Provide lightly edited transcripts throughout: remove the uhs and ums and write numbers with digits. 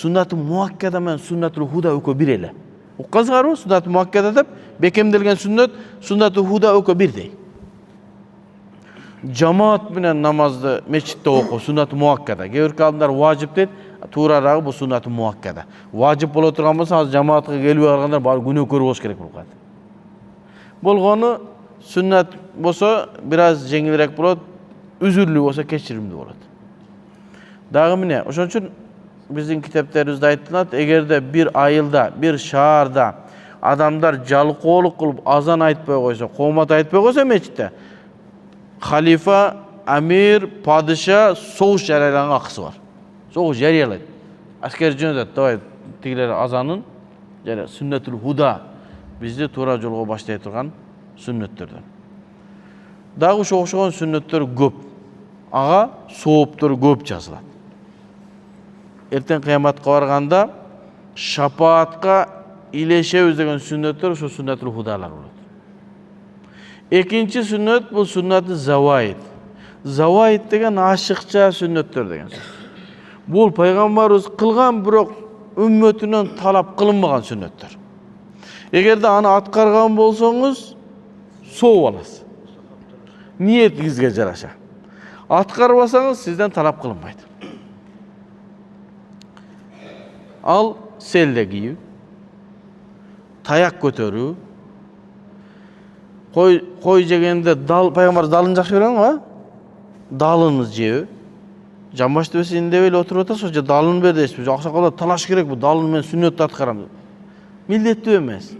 Sünnat-ı muakkada men sünnat-ı huda ökö bir ele. Uqqansыңарбы? Sünnat-ı muakkada dep bekemdelgen sünnet, sünnat-ı huda ökö birdey. Cemaat bilen namazdı meçitte oku, sünnat-ı muakkada. Kebirki adamlar vacip deyt, tuğraragı bu sünnat-ı muakkada. Vacip bolo turgan bolsa, az cemaatga kelip alganlar bari günökөр boluş kerek bolup kалат. Bolgonu sünnet bolsa biraz jеңилирээк болот, üzürlүү bolsa keçirimli bolot. Dagы mine, oşon üçin bizdin kitaplarımızda aytılат, egerde bir ayılda, bir şaharda adamlar jalkooluk kılıp azan aytpay koysa, qomat aytpay koysa meçitte, halifa, amir, padişah soğuş jaraylanan akısı var. Soğuş jarayalayt. Asker jönөтөт, давай тигилер азанын, жана сүннетул худа бизди туура жолго баштай турган сүннөттөрдөн. Дагы ошого окшогон сүннөттөр көп. Ага сооптор көп жазылат. Эртең кыяматка барганда шапаатка илешебиз деген сүннөттөр ошо сүннетул худалар болот. Экинчи сүннөт бул сүннаты заваид. Заваид деген ашыкча сүннөттөр деген сөз. Бул пайгамбарыбыз кылган, бирок үммөтүнөн талап кылынбаган сүннөттөр. Эгерде аны аткарган болсоңуз, сооп аласыз. Ниетиңизге жараша. Аткарбасаңыз, сизден талап кылынбайт. Ал селде кийүү, таяк көтөрүү, кой жегенде дал, пайгамбар далын жакшы көрөң ба? Далыны жөө. Жамбаш төбесинде эле отуруп атасыз, же далын бер дейсиз. Аксакалдар талаш керек, бу далын мен сүннөттү аткарам. Милдеттүү эмес.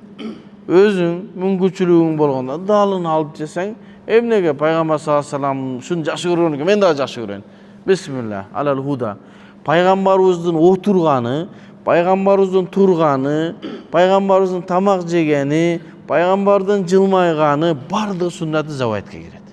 Өзүң мүмкүнчүлүгүң болгондо далын алып жесең, эмнеге пайгамбар саллаллаху алейхи вассалам шуну жакшы көргөн, мен дагы жакшы көрөйүн. Бисмилла, алал худа. Пайгамбарыбыздын отурганы, пайгамбарыбыздын турганы, пайгамбарыбыздын тамак жегени, пайгамбардын жылмайганы бардыгы сүннаты заваидке кирет.